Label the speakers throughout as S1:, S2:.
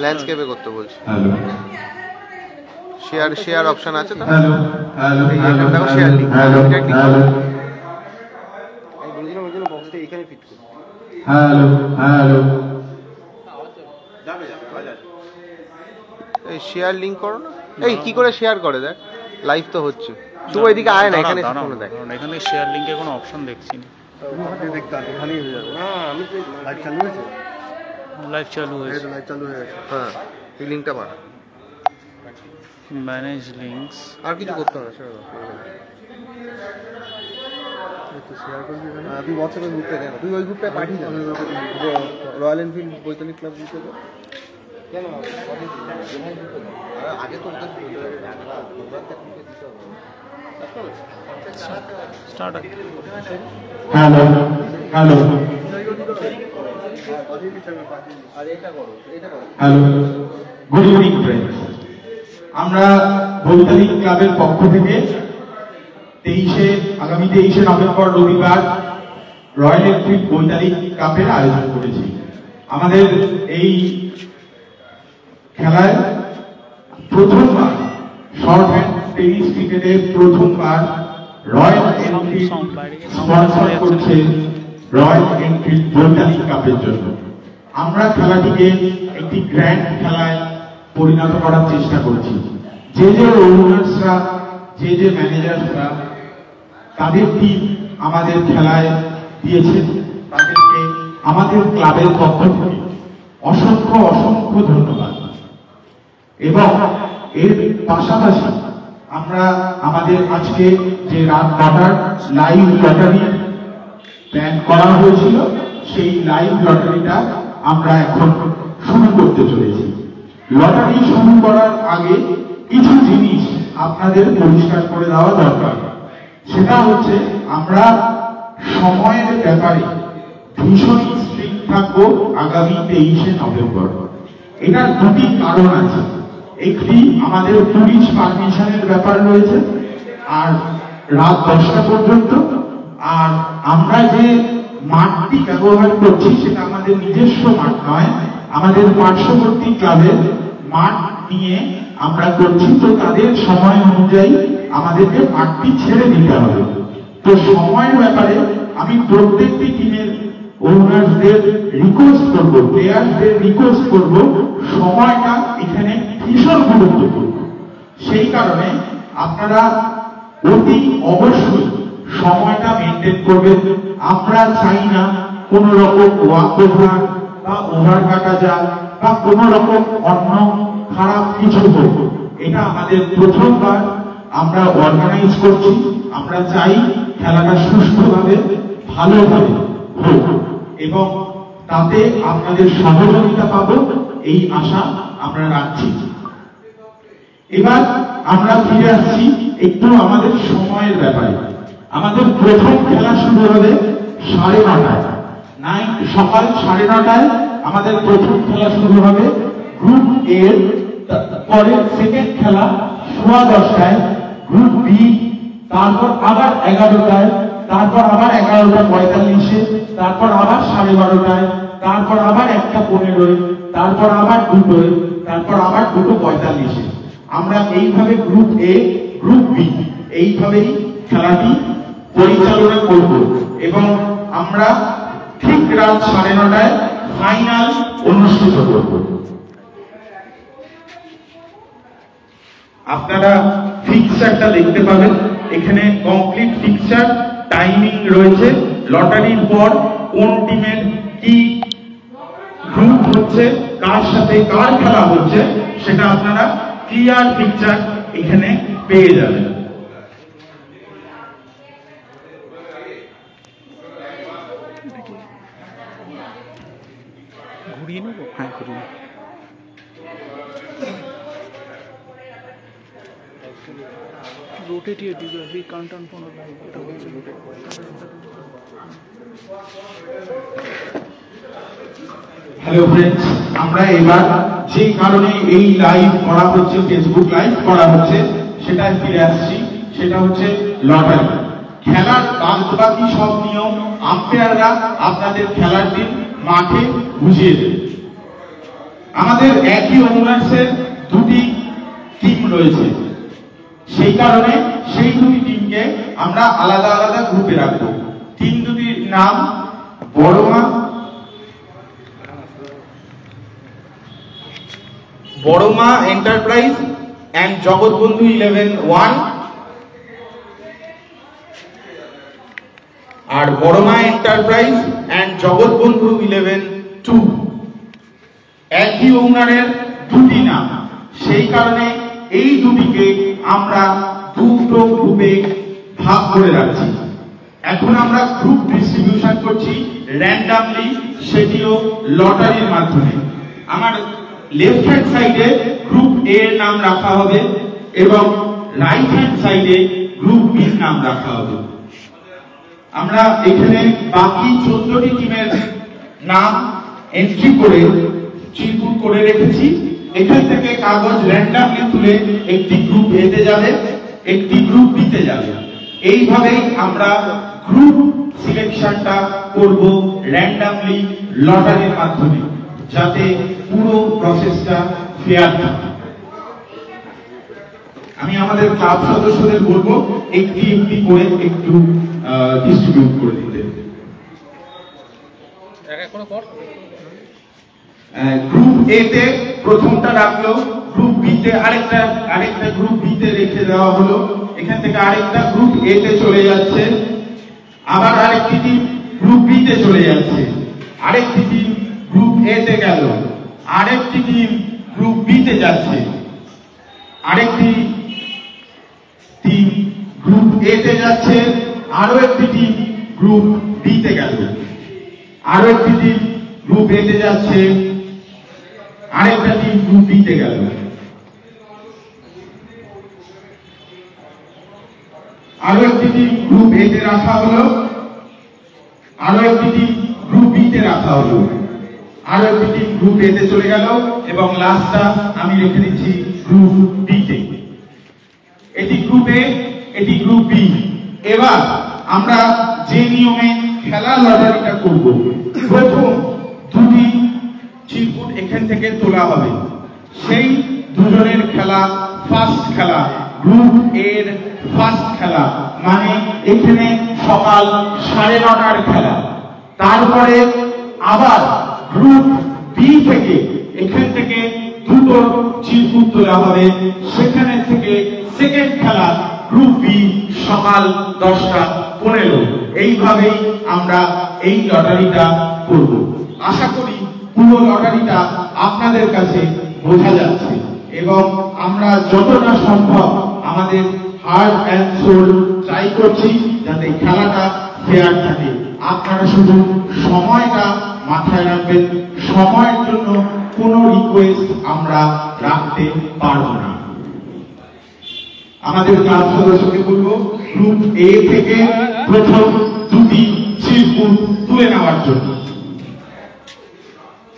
S1: ল্যান্ডস্কেপে করতে বলছি।
S2: Hello
S1: share option আছে তো?
S2: হ্যালো হ্যালো
S1: দেখো শেয়ার লিংক,
S2: হ্যালো
S1: এটা ক্লিক
S2: হ্যালো
S1: করো। আমি বলেছিলাম ওই জন্য বক্সটা এখানে ফিট করো।
S2: হ্যালো হ্যালো
S1: যাবে এই শেয়ার লিংক করো না। এই কি করে শেয়ার করে দেখ, লাইভ তো হচ্ছে। তুই ওইদিকে আয় না, এখানে ফোনে দেখ।
S3: এখানে শেয়ার লিংকে কোনো অপশন দেখছি না।
S1: এখানেই হয়ে যাবে। না আমি তো লাইভ চালু হয়েছে।
S3: লাইভ চালু হয়েছে।
S1: লাইভ চালু হয়ে গেছে। হ্যাঁ, এই লিংকটা পাঠা।
S3: Manage links.
S1: আর কিছু করতে হবে না, সেটা শেয়ার করবি। তুই হোয়াটসঅ্যাপে গ্রুপে দেখ, তুই ওই গ্রুপে পাঠিয়ে দে। রয়্যাল এনফিল্ড বৈতনিক ক্লাব গ্রুপে দে। কেন আগে তো
S3: start.
S2: Hello hello hello good evening friends. আমরা বৈতালিক ক্লাবের পক্ষ থেকে আগামী 23শে নভেম্বর রবিবার রয়্যাল এনফিল্ড বৈতালিক কাপের আয়োজন করেছি। আমাদের এই খেলায় প্রথমবার শর্ট হ্যান্ড টেনিস ক্রিকেটে প্রথমবার রয়্যাল এনফিল্ড স্পন্সর করছে রয়্যাল এনফিল্ড বৈতালিক কাপের জন্য। আমরা খেলাটিকে একটি গ্র্যান্ড খেলায় পরিণত করার চেষ্টা করছি। যে ওনার্সরা, যে ম্যানেজাররা তাদের টিম আমাদের খেলায় দিয়েছেন, তাদেরকে আমাদের ক্লাবের পক্ষ থেকে অসংখ্য অসংখ্য ধন্যবাদ। এবং এর পাশাপাশি আমরা আমাদের আজকে যে রাত 9টার লাইভ লটারি প্ল্যান করা হয়েছিল, সেই লাইভ লটারিটা আমরা এখন শুরু করতে চলেছি। লটারি শুরু করার আগে কিছু জিনিস আপনাদের পরিষ্কার করে দেওয়া দরকার। সেটা হচ্ছে আমরা সময়ের ব্যাপারে ভীষণ স্ট্রিক্ট থাকবো আগামী 23শে নভেম্বর। এটার দুটি কারণ আছে। একটি আমাদের পুলিশ পারমিশনের ব্যাপার রয়েছে, আর রাত 10টা পর্যন্ত। আর আমরা যে মাঠটি ব্যবহার করছি সেটা আমাদের নিজস্ব মাঠ নয়, আমাদের পার্শ্ববর্তী ক্লাবের মাঠ নিয়ে আমরা করছি। তো তাদের সময় অনুযায়ী আমাদেরকে মাঠটি ছেড়ে দিতে হবে। তো সময়ের ব্যাপারে আমি প্রত্যেকটি টিমের ওনারদের রিকোয়েস্ট করব, প্লেয়ারদের রিকোয়েস্ট করব, সময়টা এখানে ভীষণ গুরুত্বপূর্ণ। সেই কারণে আপনারা অতি অবশ্যই সময়টা মেনটেন করবেন। আমরা চাই না কোন রকম ওয়াক ওভার বা ওভার কাটা যাক বা কোন রকম অন্য খারাপ কিছু হোক। এটা আমাদের প্রথমবার আমরা অর্গানাইজ করছি। আমরা চাই খেলাটা সুষ্ঠুভাবে ভালোভাবে হোক এবং তাতে আপনাদের সহযোগিতা পাবো, এই আশা আমরা রাখছি। এবার আমরা ফিরে আসছি একটু আমাদের সময়ের ব্যাপারে। আমাদের প্রথম খেলা শুরু হবে 9:30, সকাল 9:30টায় আমাদের প্রথম খেলা শুরু হবে। গ্রুপ এ পরে সেকেন্ড খেলা 10:15টায়, গ্রুপ বি তারপর আবার 11টায়, তারপর আবার 11:45-এ, তারপর আবার 12:30টায়, তারপর আবার 1:15-এ, তারপর আবার 2:00-এ, তারপর আবার 2:45-এ। আমরা এইভাবে গ্রুপ এ, গ্রুপ বি এইভাবেই খেলাটি পরিচালনা করব এবং আমরা ঠিক রাত 9:30টায় ফাইনাল অনুষ্ঠিত করব। আপনারা ফিক্সচারটা দেখতে পাবেন, এখানে কমপ্লিট ফিক্সচার, টাইমিং রয়েছে, লটারির পর কোন টিমের কি গ্রুপ হচ্ছে, কার সাথে কার খেলা হচ্ছে, সেটা আপনারা ক্লিয়ার পিকচার এখানে পেয়ে যাবেন।
S3: ঘুরিয়ে নেব? হ্যাঁ, ঘুরিয়ে নেব। Rotate here because we can't turn on live.
S2: Hello friends, আমরা এবার যে কারণে এই লাইভ করা হচ্ছে, ফেসবুক লাইভ করা হচ্ছে, সেটা ফিরে আসছি। সেটা হচ্ছে লটারি। খেলার বাকি সব নিয়ম আম্পায়াররা আপনাদের খেলার দিন মাঠে বুঝিয়ে দেবে। আমাদের একই ওনার্সের দুটি টিম রয়েছে, সেই কারণে সেই দুটি টিমকে আমরা আলাদা আলাদা গ্রুপে রাখবো। টিম দুটির নাম বড়মা এন্টারপ্রাইজ অ্যান্ড জগৎবন্ধু 11-1 আর বড়মা এন্টারপ্রাইজ অ্যান্ড জগৎবন্ধু 11-2। একই ওনারের দুটি নাম, সেই কারণে এই দুটিকে আমরা দুটো গ্রুপে ভাগ করে রাখছি। এখন আমরা গ্রুপ ডিস্ট্রিবিউশন করছি র্যান্ডামলি, সেটিও লটারির মাধ্যমে। আমার লেফট হ্যান্ড সাইডে গ্রুপ এ এর নাম রাখা হবে এবং রাইট হ্যান্ড সাইডে গ্রুপ বি এর নাম রাখা হবে। আমরা এখানে বাকি 14টি টিমের নাম এন্ট্রি করে চিরকুট করে রেখেছি। এখান থেকে কাগজ র্যান্ডামলি তুলে একটি গ্রুপ এ তে যাবে, একটি গ্রুপ বি তে যাবে। এইভাবেই আমরা গ্রুপ সিলেকশনটা করব র্যান্ডামলি লটারির মাধ্যমে, যাতে পুরো প্রসেসটা ফেয়ার থাকে। আমি আমাদের ক্লাব সদস্যদের বলবো একটি একটি করে একটু ডিস্ট্রিবিউট করে দিতে। গ্রুপ এ তে প্রথমটা রাখলো, গ্রুপ বি তে আরেকটা গ্রুপ বি তে রেখে দেওয়া হলো। এখান থেকে আরেকটা গ্রুপ এ তে চলে যাচ্ছে, আবার আরেকটি টিম গ্রুপ বি তে চলে যাচ্ছে, আরেকটি টিম গ্রুপ এ তে গেল, আরেকটি টিম গ্রুপ বি তে যাচ্ছে, আরেকটি টিম গ্রুপ এ তে যাচ্ছে, আরো একটি টিম গ্রুপ বি তে গেল, আরো একটি টিম গ্রুপ এ তে যাচ্ছে, আরেকটা টিম গ্রুপ বি তে গেল, আরো একটি টিম গ্রুপ এ তে রাখা হলো, আরো একটি টিম গ্রুপ বি তে রাখা হলো, আরো একটি টিম গ্রুপ এ তে চলে গেল এবং লাস্টটা আমি রেখে দিচ্ছি গ্রুপ বি তে। এটি গ্রুপ এ, এটি গ্রুপ বি। এবার আমরা যে নিয়মে খেলার লটারিটা করব, প্রথম দুটি চিরকুট এখান থেকে তোলা হবে। সেই দুজনের খেলা ফার্স্ট খেলা, গ্রুপ এর ফার্স্ট খেলা, মানে এখানে সকাল 9:30টার খেলা। তারপরে আবার গ্রুপ বি থেকে এখান থেকে দুটো চিরকুট তোলা হবে, সেখানে থেকে সেকেন্ড খেলা গ্রুপ বি সকাল 10:15। এইভাবেই আমরা এই লটারিটা করব। আশা করি পুরো লটারিটা আপনাদের কাছে বোঝা যাচ্ছে এবং আমরা যতটা সম্ভব আমাদের হার্ট অ্যান্ড সোল ট্রাই করছি যাতে খেলাটা ফেয়ার থাকে। আপনারা শুধু সময়টা মাথায় রাখবেন, সময়ের জন্য কোনো রিকোয়েস্ট আমরা রাখতে পারবো না। আমাদের ক্লাব সদস্যকে বলবো গ্রুপ এ থেকে প্রথম দুটি চিরকুট তুলে নেওয়ার জন্য।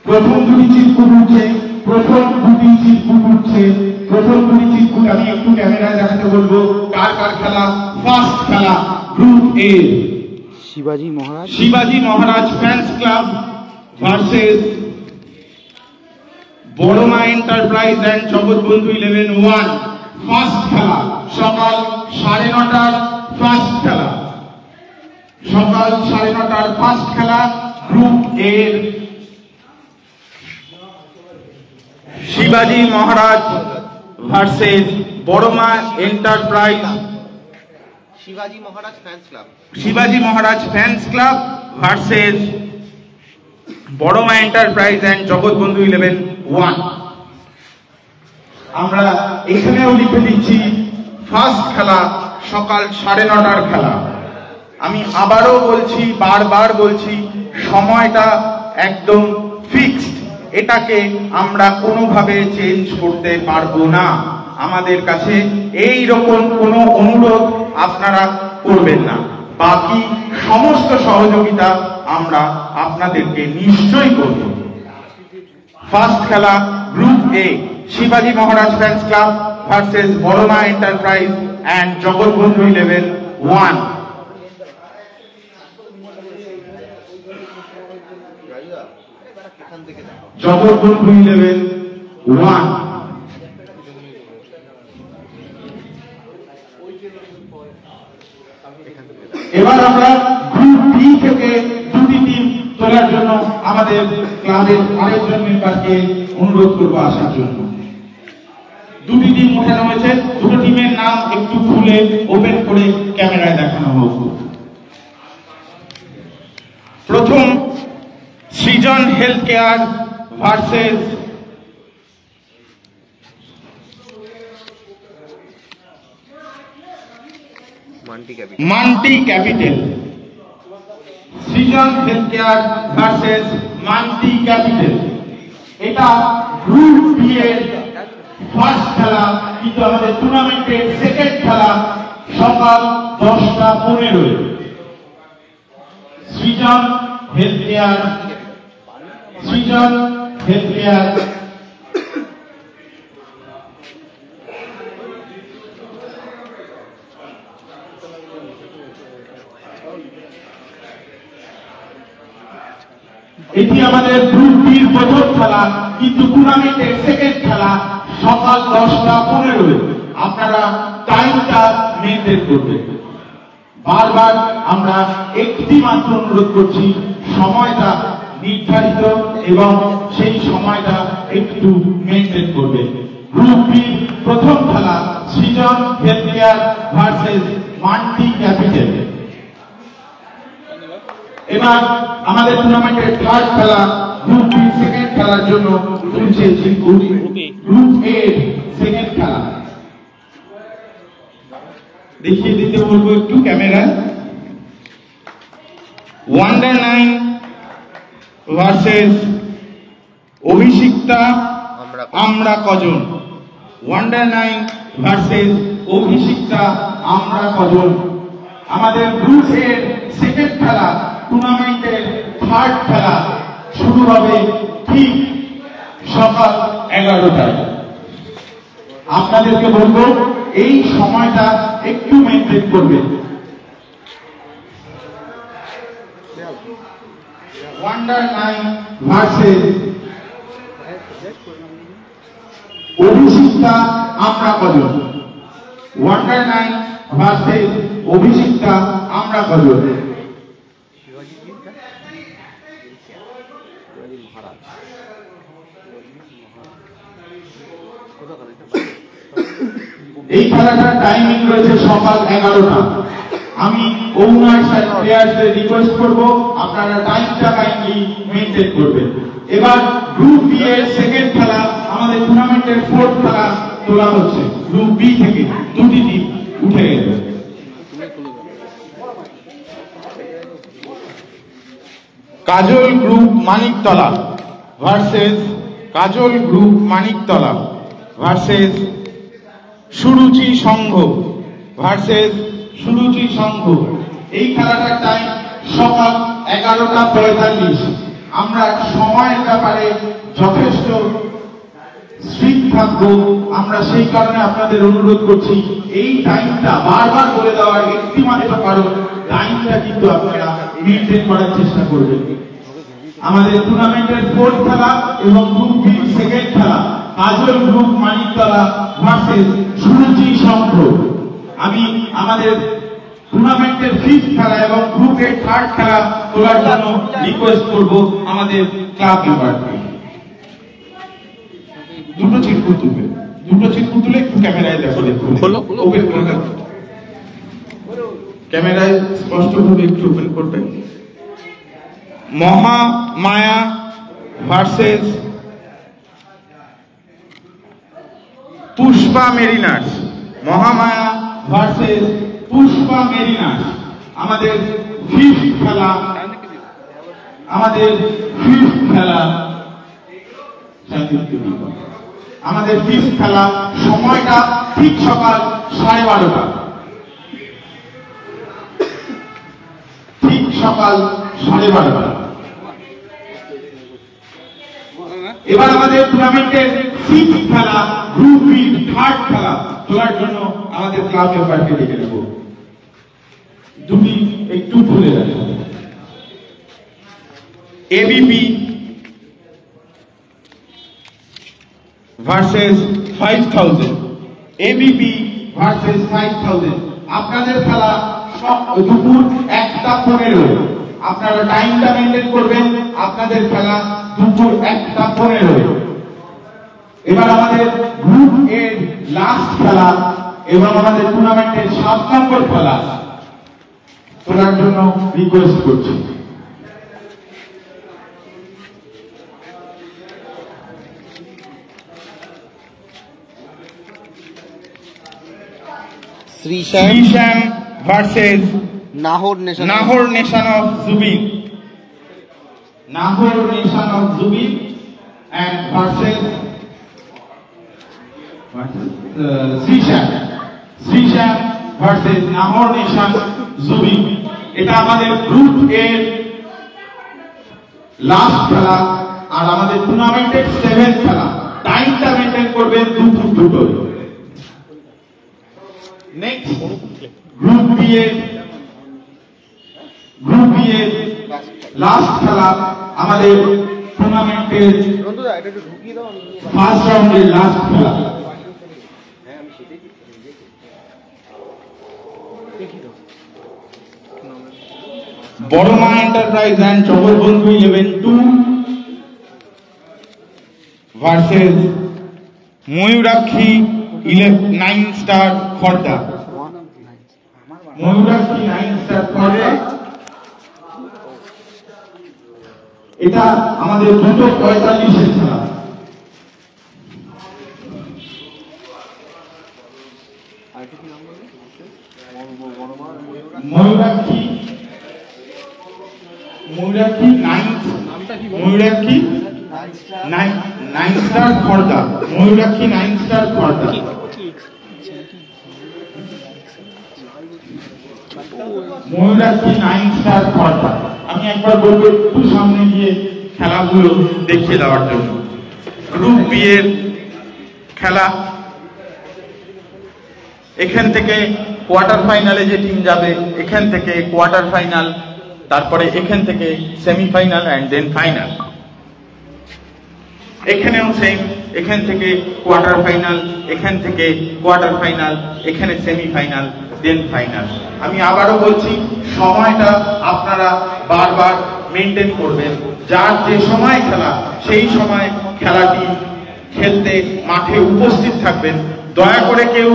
S2: প্রথম দুটি চিরকুট উঠছে, প্রথম দুটি চিরকুট উঠছে, প্রথম দুটি চিরকুট আমি একটু ক্যামেরায় দেখাতে বলবো। কার কার খেলা? ফার্স্ট খেলা গ্রুপ এ, শিবাজি Maharaj fans club versus Boroma enterprise and Jagatbandhu 11-1। First খেলা সকাল 9:30টার ফার্স্ট খেলা, সকাল 9:30টার ফার্স্ট খেলা গ্রুপ এর শিবাজি মহারাজ ভার্সেস বড়মা এন্টারপ্রাইজ,
S1: শিবাজি Maharaj fans club
S2: versus Boroma enterprise and Jagatbandhu 11-1। আমরা এখানেও লিখে দিচ্ছি ফার্স্ট খেলা সকাল 9:30টার খেলা। আমি আবারও বলছি, বারবার বলছি, সময়টা একদম ফিক্সড, এটাকে আমরা কোনোভাবে চেঞ্জ করতে পারবো না। আমাদের কাছে এই রকম কোনো অনুরোধ আপনারা করবেন না। বাকি সমস্ত সহযোগিতা আমরা আপনাদেরকে নিশ্চয়ই করব। ফার্স্ট খেলা গ্রুপ এ, শিবাজি Maharaj fans club versus Boroma enterprise and Jagatbandhu 11-1। জগৎবন্ধু 11 1। এবার আমরা গ্রুপ ডি থেকে দুটি টিম তোলার জন্য আমাদের ক্লাবের আরেকজন মেম্বারকে অনুরোধ করবো আসার জন্য। দুটি টিম ওঠানো হয়েছে, দুটো টিমের নাম একটু খুলে ওপেন করে ক্যামেরায় দেখানো হোক। প্রথম সৃজন হেলথ কেয়ার ভার্সেস মান্টি capital. Srijan health care versus মান্টি ক্যাপিটাল। এটা গ্রুপ বি এর ফার্স্ট খেলা, কিন্তু আমাদের টুর্নামেন্টের সেকেন্ড খেলা সকাল 10:15। সৃজন হেলথ কেয়ার এটি আমাদের গ্রুপ বির প্রথম খেলা, কিন্তু টুর্নামেন্টের সেকেন্ড খেলা সকাল 10:15। আপনারা টাইমটা মেনটেন করবেন। বারবার আমরা একটি মাত্র অনুরোধ করছি, সময়টা নির্ধারিত এবং সেই সময়টা একটু মেনটেন করবেন। গ্রুপ বি প্রথম খেলা সৃজন হেলথ কেয়ার ভার্সেস মান্টি ক্যাপিটাল। এবার আমাদের টুর্নামেন্টের থার্ড খেলা গ্রুপ বি সেকেন্ড খেলার জন্য চলছে গ্রুপ এ সেকেন্ড খেলা। দেখিয়ে দিতে বলবো একটু ক্যামেরায়। ওয়ান্ডার 9 ভার্সেস অভিষিক্তা আমরা কজন। ওয়ান্ডার 9 ভার্সেস অভিষিক্তা আমরা কজন। আমাদের গ্রুপ এর সেকেন্ড খেলা, টুর্নামেন্টের থার্ড খেলা শুরু হবে ঠিক সকাল 11টায়। আপনাদেরকে বলবো এই সময়টা একটু মেনটেন করবেন। ওয়ান্ডার 9 ভার্সেস অভিষিক্তা আমরা কজন। ওয়ান্ডার 9 ভার্সেস অভিষিক্তা আমরা কজন। এই খেলাটার টাইমিং রয়েছে সকাল 11টা। আমি ওনার্স আর প্লেয়ারদের রিকোয়েস্ট করব আপনারা টাইমটা কাইন্ডলি মেইনটেইন করবেন। এবার গ্রুপ বি এর সেকেন্ড খেলা, আমাদের টুর্নামেন্টের ফোর্থ খেলা তোলা হচ্ছে। গ্রুপ বি থেকে দুটি টিম উঠে গেল। কাজল গ্রুপ মানিকতলা ভার্সেস কাজল গ্রুপ মানিকতলা ভার্সেস সুরুচি সংঘ ভার্সেস সুরুচি সংঘ। এই খেলাটার টাইম সকাল 11:45। আমরা সময়ের ব্যাপারে যথেষ্ট স্ট্রিক্ট থাকবো। আমরা সেই কারণে আপনাদের অনুরোধ করছি এই টাইমটা বারবার বলে দেওয়ার একটি মাত্র কারণ, টাইমটা কিন্তু আপনারা মেনটেন করার চেষ্টা করবেন। আমাদের টুর্নামেন্টের ফোর্থ খেলা এবং গ্রুপ বি সেকেন্ড খেলা কাজল গ্রুপ মানিকতলা ভার্সেস সুরুচি সংঘ। আমি আমাদের টুর্নামেন্টের ফিফথ খেলা এবং গ্রুপের থার্ড খেলা তোলার জন্য রিকোয়েস্ট করব আমাদের ক্লাব মেম্বারকে। দুটো চিটকুট তুলবে, দুটো চিটকুট তুলে একটু ক্যামেরায় দেখো, দেখুন ওপেন করে দাও, ক্যামেরায় স্পষ্টভাবে একটু ওপেন করবে। Mahamaya versus Pushpa Mariners. Mahamaya versus Pushpa Mariners. আমাদের ফিফথ খেলা, আমাদের ফিফথ খেলা সময়টা ঠিক সকাল 12:30। ঠিক সকাল 12:30। এবার আমাদের টুর্নামেন্টের সিক্স খেলা গ্রুপ বি থার্ড খেলা তোলার জন্য আমাদের ক্লাব মেম্বারকে ডেকে নেব। দুটি একটু তুলে রাখবো। ABP versus 5000, ABP versus 5000। আপনাদের খেলা দুপুর 1:15। আপনারা টাইমটা মেনটেন করবেন। আপনাদের খেলা দুপুর 1:15। এবার আমাদের গ্রুপ এর লাস্ট খেলা এবং আমাদের টুর্নামেন্টের 7 নম্বর খেলা তোলার জন্য রিকোয়েস্ট করছি। Shrishyam versus
S1: Nahar
S2: nation of Zubeen. Nahar nation of Zubeen and versus Shrishyam versus Nahar nation Zubeen. এটা আমাদের গ্রুপ এর লাস্ট খেলা আর আমাদের টুর্নামেন্টের 7th খেলা। টাইমটা মেনটেন করবেন দুপুর 2টোয়। নেক্সট গ্রুপ বি এর লাস্ট খেলা আমাদের টুর্নামেন্টের ফার্স্ট রাউন্ডের লাস্ট খেলা। Boroma enterprise and Jagatbandhu 11-2 versus Mayurakshi 9 star Khorda. Mayurakshi 9 star Khorda. এটা আমাদের 2:45 এর খেলা। Mayurakshi 9 star Khorda. Mayurakshi 9 star Khorda. Mayurakshi 9 star Khorda. আমি একবার বলবো একটু সামনে গিয়ে খেলাগুলো দেখিয়ে দেওয়ার জন্য। গ্রুপ বি এর খেলা, এখান থেকে কোয়ার্টার ফাইনালে যে টিম যাবে, এখান থেকে কোয়ার্টার ফাইনাল, তারপরে এখান থেকে সেমিফাইনাল এন্ড দেন ফাইনাল। এখানেও সেম, এখান থেকে কোয়ার্টার ফাইনাল, এখান থেকে কোয়ার্টার ফাইনাল, এখানে সেমিফাইনাল দেন ফাইনাল। আমি আবারও বলছি, সময়টা আপনারা বারবার মেনটেন করবেন। যার যে সময় খেলা, সেই সময় খেলাটি খেলতে মাঠে উপস্থিত থাকবেন। দয়া করে কেউ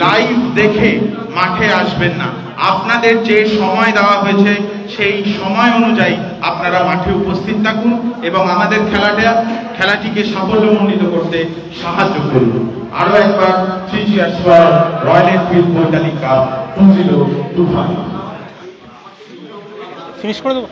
S2: লাইভ দেখে মাঠে আসবেন না। আপনাদের যে সময় দেওয়া হয়েছে সেই সময় অনুযায়ী আপনারা মাঠে উপস্থিত থাকুন এবং আমাদের খেলাটিকে সাফল্যমণ্ডিত করতে সাহায্য করুন। আরো একবার 3 cheers for Royal Enfield Baitalik cup 2025।
S3: Finish করে দেবো।